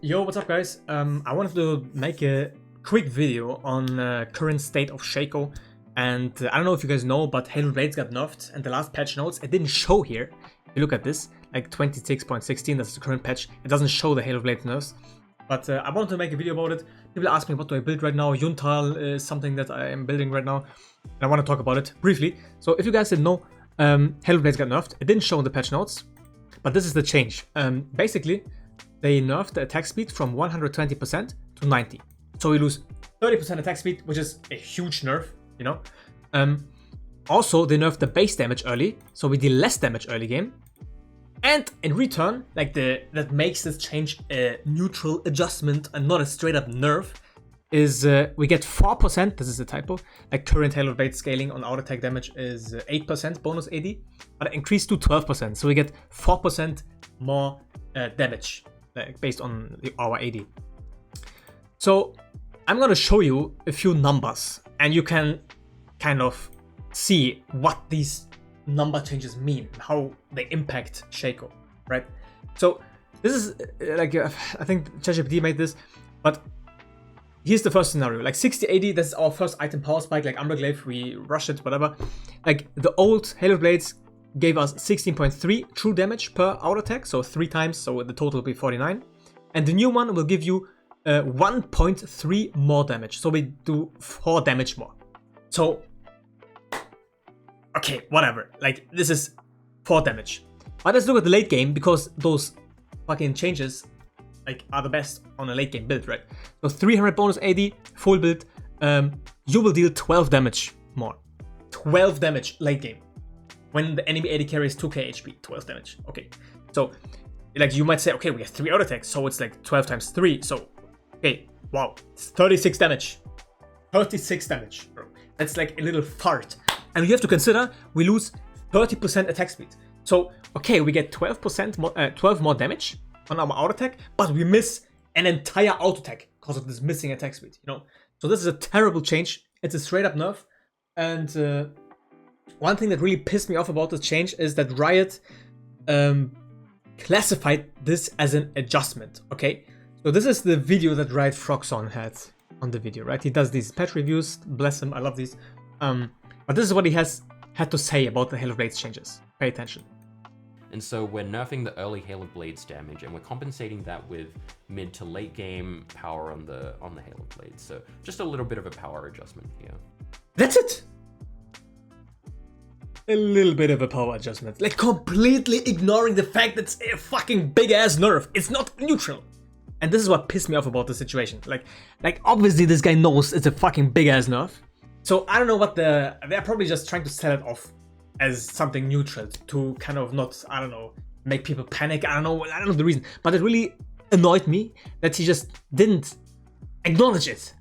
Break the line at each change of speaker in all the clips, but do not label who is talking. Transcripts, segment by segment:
Yo, what's up guys? I wanted to make a quick video on current state of Shaco, and I don't know if you guys know, but Halo Blades got nerfed and the last patch notes, it didn't show here. If you look at this, like 26.16, that's the current patch, it doesn't show the Halo Blades nerfs. But I wanted to make a video about it. People ask me what do I build right now. Yuntal is something that I am building right now, and I want to talk about it briefly. So if you guys didn't know, Halo Blades got nerfed. It didn't show in the patch notes, but this is the change. Basically, they nerfed the attack speed from 120% to 90. So we lose 30% attack speed, which is a huge nerf, you know. Also, they nerfed the base damage early, so we deal less damage early game. And in return, like that makes this change a neutral adjustment and not a straight up nerf, is we get 4%, this is a typo, like current Halo Blade scaling on auto attack damage is 8% bonus AD, but it increased to 12%, so we get 4% more damage, like based on our AD. So I'm gonna show you a few numbers, and you can kind of see what these number changes mean, how they impact Shaco, right? So this is like I think ChatGPT made this, but here's the first scenario. Like 60-80, this is our first item power spike, like Umberglaive, we rush it, whatever. Like the old Halo Blades gave us 16.3 true damage per auto attack, so 3 times, so the total will be 49. And the new one will give you 1.3 more damage, so we do 4 damage more. So okay, whatever, like this is 4 damage. But let's look at the late game, because those fucking changes like are the best on a late game build, right? So 300 bonus AD, full build, you will deal 12 damage more. 12 damage late game. When the enemy AD carries 2k HP, 12 damage. Okay, so like you might say, okay, we have 3 auto attacks, so it's like 12 times 3. So okay, wow, it's 36 damage. 36 damage, bro. That's like a little fart. And you have to consider we lose 30% attack speed. So okay, we get 12% more, 12 more damage on our auto attack, but we miss an entire auto attack because of this missing attack speed, you know. So this is a terrible change. It's a straight up nerf. And one thing that really pissed me off about this change is that Riot classified this as an adjustment. Okay, so this is the video that Riot Froxon had on the video, right? He does these patch reviews. Bless him, I love these. But this is what he had to say about the Halo Blades changes. Pay attention.
And so we're nerfing the early Halo Blades damage, and we're compensating that with mid to late game power on the Halo Blades. So just a little bit of a power adjustment here.
That's it. A little bit of a power adjustment, like completely ignoring the fact that it's a fucking big ass nerf. It's not neutral. And this is what pissed me off about the situation. Like obviously this guy knows it's a fucking big ass nerf. So I don't know what they're probably just trying to sell it off as something neutral to kind of not, I don't know, make people panic. I don't know the reason, but it really annoyed me that he just didn't acknowledge it,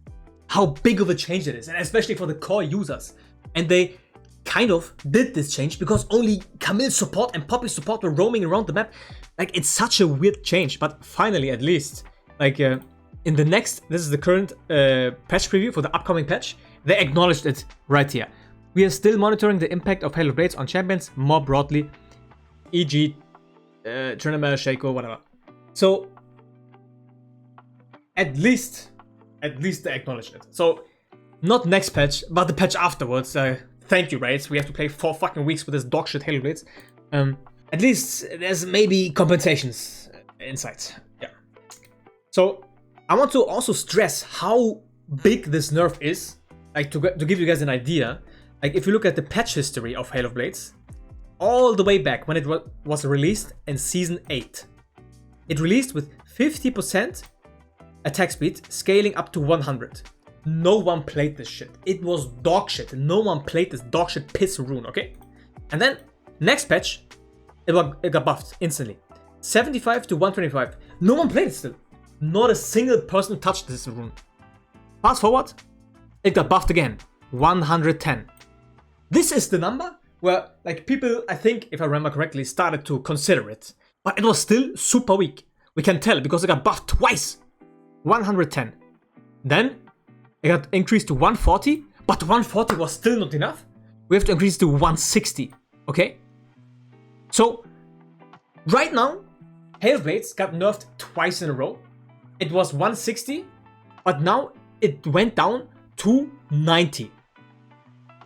how big of a change it is, and especially for the core users. And they kind of did this change because only Camille's support and Poppy's support were roaming around the map. Like it's such a weird change, but finally at least, like in the next, this is the current patch preview for the upcoming patch. They acknowledged it right here. We are still monitoring the impact of Halo Blades on champions more broadly, e.g. Trinamel, Shaco, whatever. So at least they acknowledged it. So not next patch, but the patch afterwards. Thank you, Raids. We have to play 4 fucking weeks with this dog shit Halo Blades. At least there's maybe compensations inside. Yeah. So I want to also stress how big this nerf is. Like to give you guys an idea, like if you look at the patch history of Halo Blades, all the way back when it was released in Season 8, it released with 50% attack speed, scaling up to 100. No one played this shit. It was dog shit. No one played this dog shit piss rune, okay? And then, next patch, it got buffed instantly. 75 to 125. No one played it still. Not a single person touched this rune. Fast forward, it got buffed again. 110. This is the number where, like, people, I think, if I remember correctly, started to consider it. But it was still super weak. We can tell because it got buffed twice. 110. Then, it got increased to 140, but 140 was still not enough. We have to increase to 160, okay? So, right now, Halo Blades got nerfed twice in a row. it was 160, but now it went down to 90.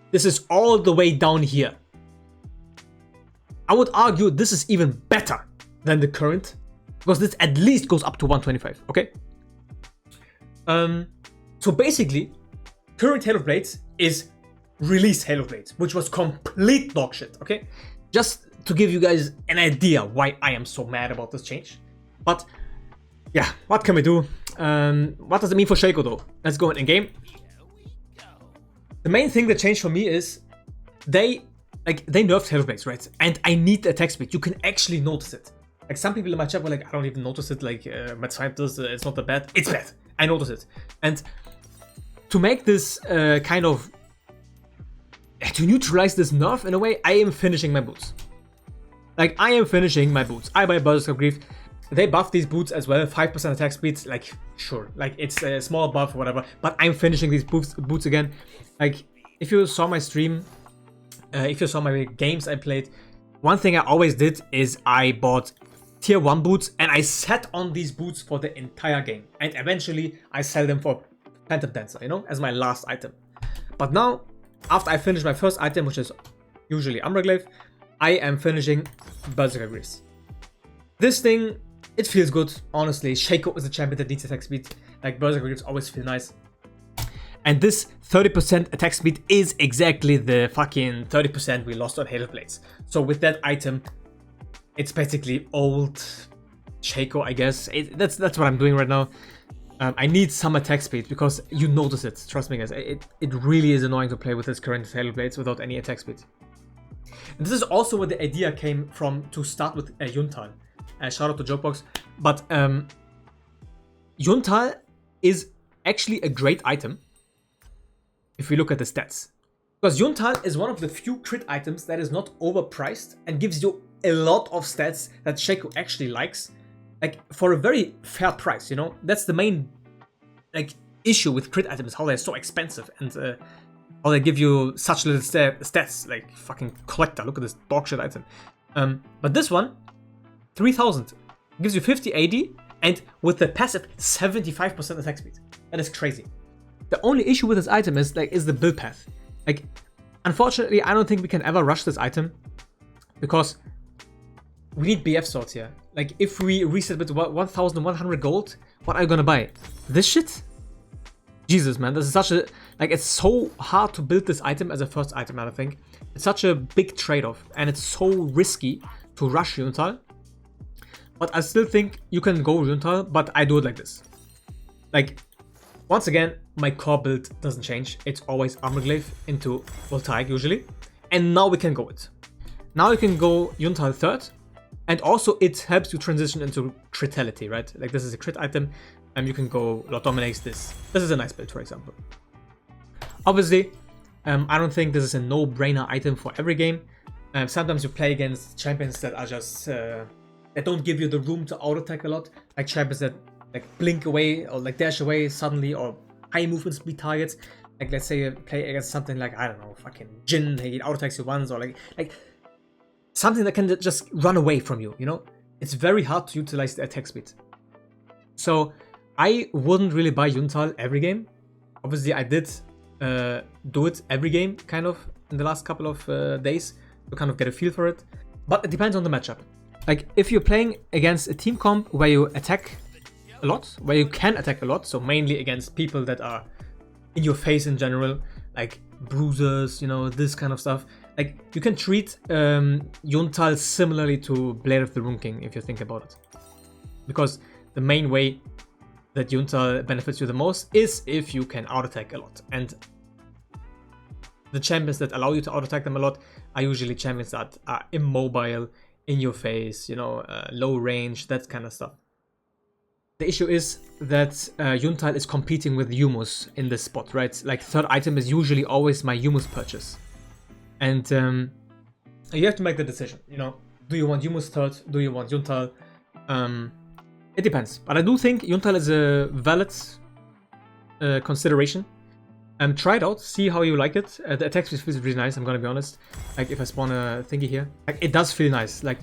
This is all the way down here. I would argue this is even better than the current, because this at least goes up to 125, okay? So basically, current Halo Blades is released Halo Blades, which was complete dog shit, okay? Just to give you guys an idea why I am so mad about this change. But yeah, what can we do? What does it mean for Shaco though? Let's go in game. The main thing that changed for me is they nerfed Halo Blades, right? And I need the attack speed. You can actually notice it. Like some people in my chat were like, I don't even notice it. Like, my scientist, it's not that bad. It's bad. I notice it. And to make this kind of to neutralize this nerf in a way, I am finishing my boots. Like, I am finishing my boots. I buy Berserker Grief. They buff these boots as well, 5% attack speed. Like, sure, like it's a small buff or whatever, but I'm finishing these boots again. Like, if you saw my stream, if you saw my games I played, one thing I always did is I bought tier 1 boots and I sat on these boots for the entire game. And eventually I sell them for Phantom Dancer, you know, as my last item. But now, after I finish my first item, which is usually Umbraglaive, I am finishing Berserker Greaves. This thing, it feels good, honestly. Shaco is a champion that needs attack speed. Like, Berserker Greaves always feel nice. And this 30% attack speed is exactly the fucking 30% we lost on Halo Blades. So with that item, it's basically old Shaco, I guess. That's what I'm doing right now. I need some attack speed because you notice it. Trust me, guys. It really is annoying to play with this current Halo Blades without any attack speed. And this is also where the idea came from to start with Yuntal. Shout out to Jokebox. But Yuntal is actually a great item if we look at the stats. Because Yuntal is one of the few crit items that is not overpriced and gives you a lot of stats that Shaco actually likes. Like, for a very fair price, you know? That's the main, like, issue with crit items, how they're so expensive and how they give you such little stats, like fucking collector. Look at this dog shit item. But this one, 3000, gives you 50 AD and with the passive 75% attack speed. That is crazy. The only issue with this item is the build path. Like, unfortunately, I don't think we can ever rush this item because we need BF swords here. Like, if we reset with 1100 gold, what are you gonna buy? This shit? Jesus, man, this is such a, like, it's so hard to build this item as a first item, I think. It's such a big trade-off, and it's so risky to rush Yuntal. But I still think you can go Yuntal, but I do it like this. Like, once again, my core build doesn't change. It's always Armorglaive into Voltaic usually. And now we can go it. Now you can go Yuntal third. And also it helps you transition into critality, right? Like, this is a crit item. And you can go Lord Dominates this. This is a nice build, for example. Obviously, I don't think this is a no-brainer item for every game. Sometimes you play against champions that are just that don't give you the room to auto-attack a lot. Like champions that like blink away or like dash away suddenly, or high movement speed targets. Like, let's say you play against something like, I don't know, fucking Jin, he auto-attacks you once, or like something that can just run away from you, you know? It's very hard to utilize the attack speed. So I wouldn't really buy Yuntal every game. Obviously, I did do it every game, kind of, in the last couple of days to kind of get a feel for it. But it depends on the matchup. Like, if you're playing against a team comp where you attack a lot, where you can attack a lot, so mainly against people that are in your face in general, like bruisers, you know, this kind of stuff. Like, you can treat Yuntal similarly to Blade of the Rune King, if you think about it. Because the main way that Yuntal benefits you the most is if you can auto-attack a lot. And the champions that allow you to auto-attack them a lot are usually champions that are immobile, in your face, you know, low range, that kind of stuff. The issue is that Yuntal is competing with Humus in this spot, right? Like, third item is usually always my Humus purchase. And you have to make the decision, you know. Do you want Humus third? Do you want Yuntal? It depends. But I do think Yuntal is a valid consideration. Try it out, see how you like it. The attack speed feels really nice, I'm gonna be honest. Like, if I spawn a thingy here, like, it does feel nice. Like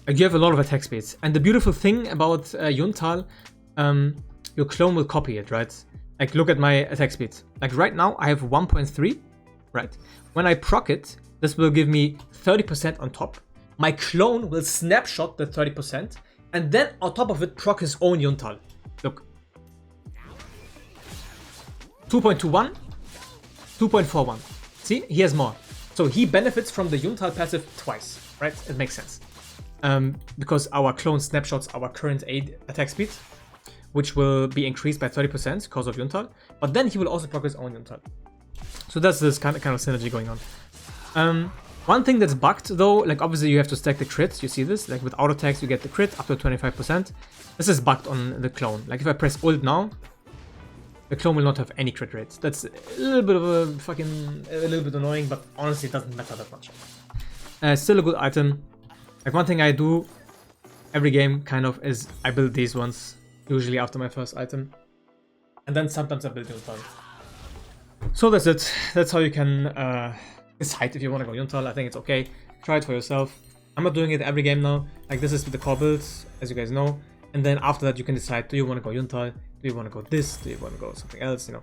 you have a lot of attack speeds. And the beautiful thing about Yuntal your clone will copy it, right? Like look at my attack speed. Like right now I have 1.3, right? When I proc it, this will give me 30% on top. My clone will snapshot the 30%, and then on top of it proc his own Yuntal. Look. 2.21, 2.41. See, he has more. So he benefits from the Yuntal passive twice, right? It makes sense. Because our clone snapshots our current attack speed, which will be increased by 30% because of Yuntal, but then he will also proc his own Yuntal. So that's this kind of synergy going on. One thing that's bugged though, like obviously you have to stack the crits, you see this, like with auto attacks you get the crit up to 25%. This is bugged on the clone. Like if I press ult now, the clone will not have any crit rates. That's a little bit of a little bit annoying, but honestly it doesn't matter that much. Still a good item. Like one thing I do every game kind of is I build these ones, usually after my first item. And then sometimes I build Yuntal. So that's it. That's how you can decide if you want to go Yuntal. I think it's okay. Try it for yourself. I'm not doing it every game now. Like this is the core build, as you guys know. And then after that you can decide, do you want to go Yuntal? Do you want to go this? Do you want to go something else? You know,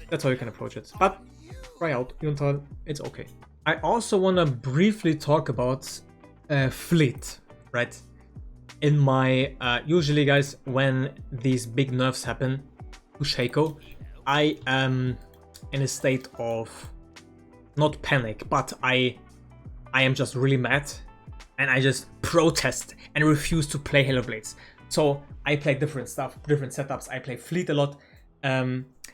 that's how you can approach it. But try out Yuntal. It's okay. I also want to briefly talk about fleet, right? In my usually guys, when these big nerfs happen to Shaco, I am in a state of not panic, but I am just really mad, and I just protest and refuse to play Halo Blades. So I play different stuff, different setups. I play Fleet a lot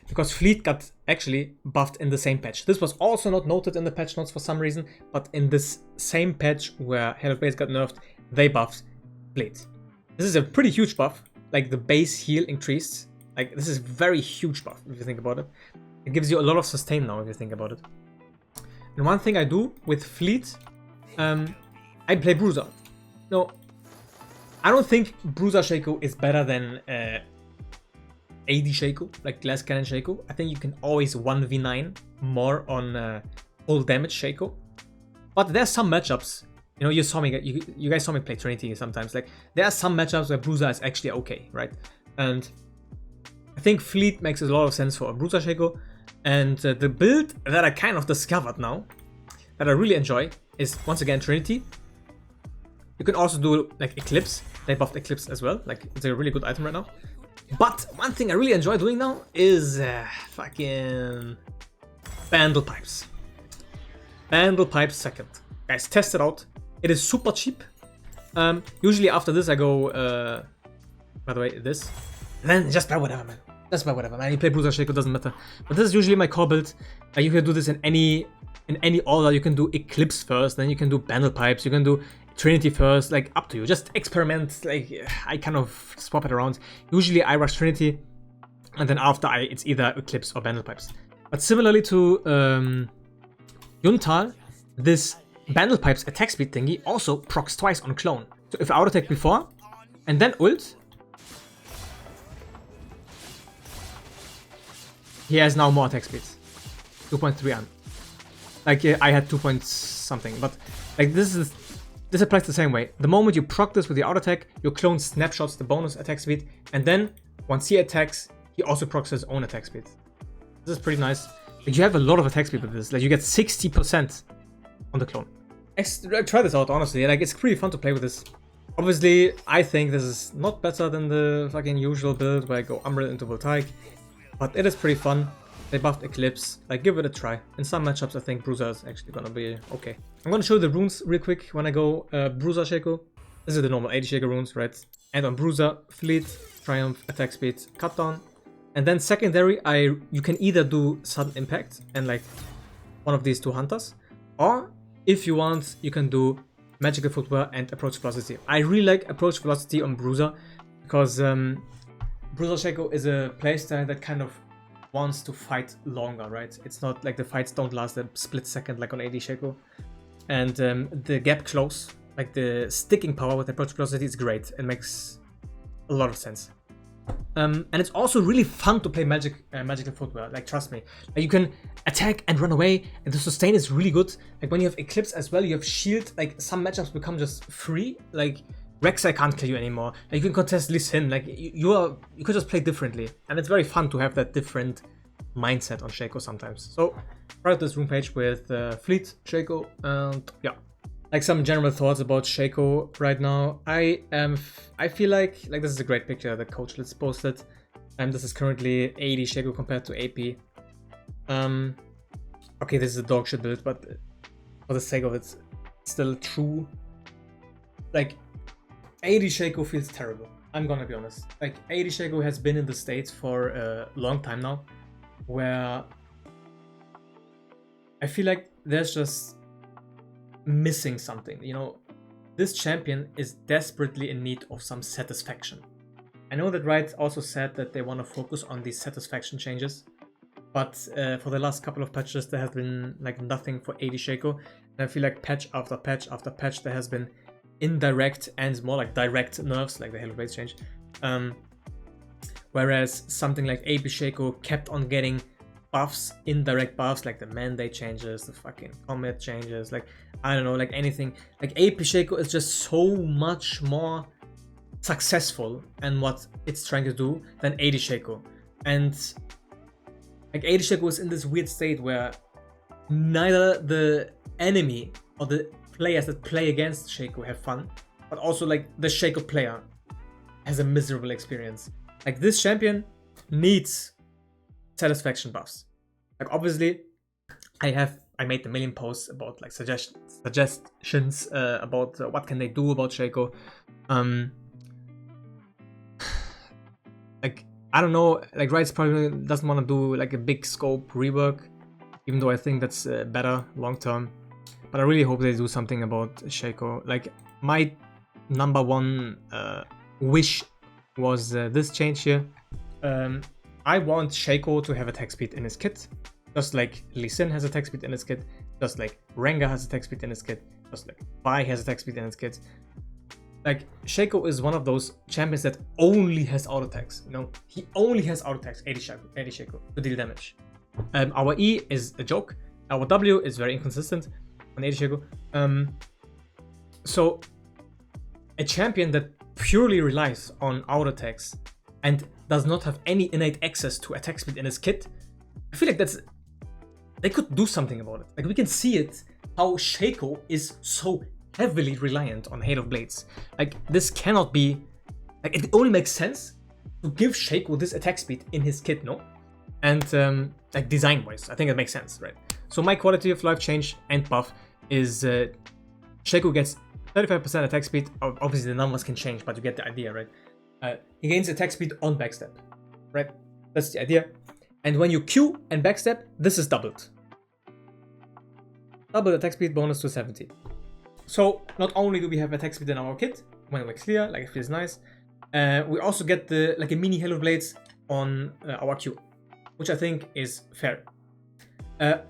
because Fleet got actually buffed in the same patch. This was also not noted in the patch notes for some reason, but in this same patch where Halo Blades got nerfed, they buffed Fleet. This is a pretty huge buff. Like the base heal increased. Like this is very huge buff if you think about it. It gives you a lot of sustain now if you think about it. And one thing I do with Fleet, I play Bruiser. No, I don't think Bruiser Shaco is better than AD Shaco, like Glass Cannon Shaco. I think you can always 1v9 more on full damage Shaco. But there's some matchups, you know, you guys saw me play Trinity sometimes. Like there are some matchups where Bruiser is actually okay, right? And I think Fleet makes a lot of sense for a Bruiser Shaco. And the build that I kind of discovered now, that I really enjoy, is once again Trinity. You can also do like Eclipse. They buffed Eclipse as well. Like it's a really good item right now. But one thing I really enjoy doing now is fucking Bandlepipes. Bandlepipes second. Guys, test it out. It is super cheap. Usually after this I go, by the way, this. And then just buy whatever, man. Just buy whatever, man. You play Bruiser Shaco, doesn't matter. But this is usually my core build. You can do this in any order. You can do Eclipse first, then you can do Bandlepipes, you can do Trinity first, like up to you. Just experiment. Like I kind of swap it around. Usually I rush Trinity, and then after it's either Eclipse or Bandlepipes. But similarly to Yuntal, this Bandlepipes attack speed thingy also procs twice on clone. So if I auto attack before and then ult, he has now more attack speed. 2.3 on. Like I had 2 point something, but like this applies the same way. The moment you proc this with the auto attack, your clone snapshots the bonus attack speed, and then once he attacks, he also procs his own attack speed. This is pretty nice. Like you have a lot of attack speed with this. Like you get 60% on the clone. Try this out, honestly. Like it's pretty fun to play with this. Obviously, I think this is not better than the fucking usual build where I go Umbral into Voltaic, but it is pretty fun. They buffed Eclipse. Like, give it a try. In some matchups, I think Bruiser is actually gonna be okay. I'm gonna show you the runes real quick when I go Bruiser Shaco. This is the normal 80 Shaco runes, right? And on Bruiser, Fleet, Triumph, Attack Speed, Cut Down. And then secondary, you can either do Sudden Impact and like one of these two Hunters, or if you want, you can do Magical Footwear and Approach Velocity. I really like Approach Velocity on Bruiser because Bruiser Shaco is a playstyle that kind of wants to fight longer, right? It's not like the fights don't last a split second like on AD Shaco. And the gap close, like the sticking power with Approach Velocity is great. It makes a lot of sense. And it's also really fun to play Magical Footwear, like trust me. Like, you can attack and run away, and the sustain is really good. Like when you have Eclipse as well, you have Shield, like some matchups become just free. Like Rek'Sai can't kill you anymore. Like, you can contest Lee Sin. Like, you could just play differently. And it's very fun to have that different mindset on Shaco sometimes. So, try out this room page with Fleet, Shaco, and yeah. Like, some general thoughts about Shaco right now. I feel like this is a great picture that Coach Litz posted. This is currently 80 Shaco compared to AP. Okay, this is a dog shit build, but for the sake of it, it's still true. Like, 80 Shaco feels terrible. I'm gonna be honest. Like, 80 Shaco has been in the States for a long time now, where I feel like there's just missing something. You know, this champion is desperately in need of some satisfaction. I know that Riot also said that they want to focus on these satisfaction changes, but for the last couple of patches there has been like nothing for 80 Shaco, and I feel like patch after patch after patch there has been indirect and more like direct nerfs, like the Halo Blades change, whereas something like AP Shaco kept on getting buffs, indirect buffs, like the mandate changes, the fucking commit changes, like I don't know, like anything. Like AP Shaco is just so much more successful in what it's trying to do than 80 Shaco. And like 80 Shaco is in this weird state where neither the enemy or the players that play against Shaco have fun, but also like the Shaco player has a miserable experience. Like, this champion needs satisfaction buffs. Like, obviously I made a million posts about like suggestions about what can they do about Shaco. Like, I don't know, like Riot probably doesn't want to do like a big scope rework, even though I think that's better long term. But I really hope they do something about Shaco. Like, my number one wish was this change here. I want Shaco to have attack speed in his kit, just like Lee Sin has attack speed in his kit, just like Rengar has attack speed in his kit, just like Vi has attack speed in his kit. Like, Shaco is one of those champions that only has auto attacks. You know, he only has auto attacks. 80 Shaco to deal damage. Our E is a joke. Our W is very inconsistent on 80 Shaco. So a champion that purely relies on auto attacks and does not have any innate access to attack speed in his kit, I feel like they could do something about it. Like, we can see it, how Shaco is so heavily reliant on Halo Blades. Like, this cannot be, like, it only makes sense to give Shaco this attack speed in his kit, no? And like, design wise, I think it makes sense, right? So my quality of life change and buff is Shaco gets 35% attack speed. Obviously the numbers can change, but you get the idea, right? He gains attack speed on backstep, right? That's the idea. And when you Q and backstep, this is doubled. Double attack speed bonus to 70. So not only do we have attack speed in our kit when we're clear, like it feels nice, we also get the like a mini Halo Blades on our Q, which I think is fair.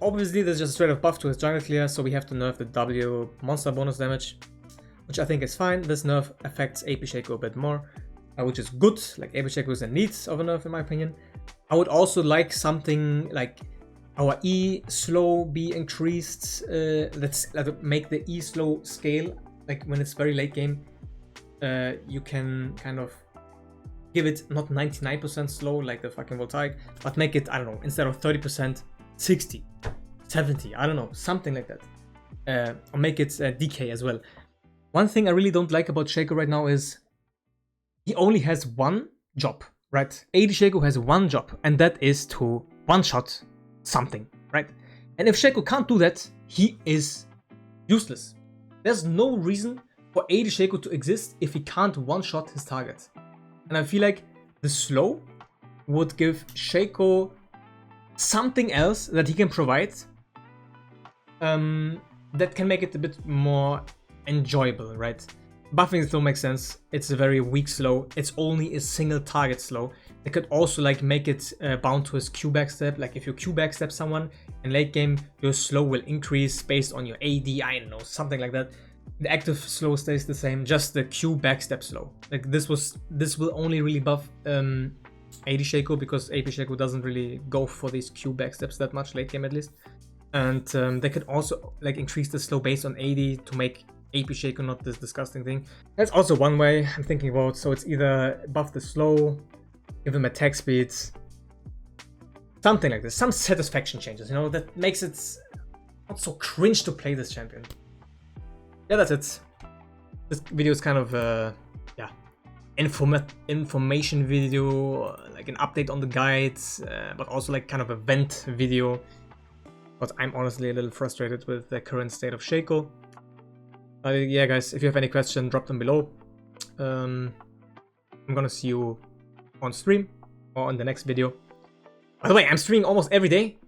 Obviously there's just a straight up buff to his jungle clear, so we have to nerf the W monster bonus damage, which I think is fine. This nerf affects AP Shaco a bit more, which is good. Like, AP Shaco is in need of a nerf in my opinion. I would also like something like our E slow be increased. Let's make the E slow scale. Like, when it's very late game, you can kind of give it not 99% slow like the fucking Voltaic, but make it, I don't know, instead of 30%, 60, 70, I don't know, something like that. Or make it DK as well. One thing I really don't like about Shaco right now is he only has one job, right? 80 Shaco has one job, and that is to one-shot something, right? And if Shaco can't do that, he is useless. There's no reason for 80 Shaco to exist if he can't one-shot his target. And I feel like the slow would give Shaco something else that he can provide that can make it a bit more enjoyable, right? Buffing slow makes sense. It's a very weak slow. It's only a single target slow. They could also like make it bound to his Q backstep. Like, if you Q backstep someone in late game, your slow will increase based on your AD, I don't know, something like that. The active slow stays the same, just the Q backstep slow. Like, this will only really buff 80 Shaco, because AP Shaco doesn't really go for these Q backsteps that much late game at least. And they could also like increase the slow based on AD to make AP Shaco, not this disgusting thing. That's also one way I'm thinking about. So it's either buff the slow, give him attack speeds, something like this. Some satisfaction changes, you know, that makes it not so cringe to play this champion. Yeah, that's it. This video is kind of yeah, information video, like an update on the guides, but also like kind of a vent video. But I'm honestly a little frustrated with the current state of Shaco. Yeah, guys, if you have any questions, drop them below. I'm gonna see you on stream or on the next video. By the way, I'm streaming almost every day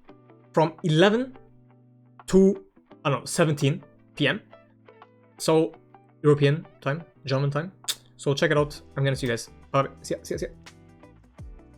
from 11 to, I don't know, 17 p.m. So, European time, German time. So check it out. I'm gonna see you guys. Bye. See ya.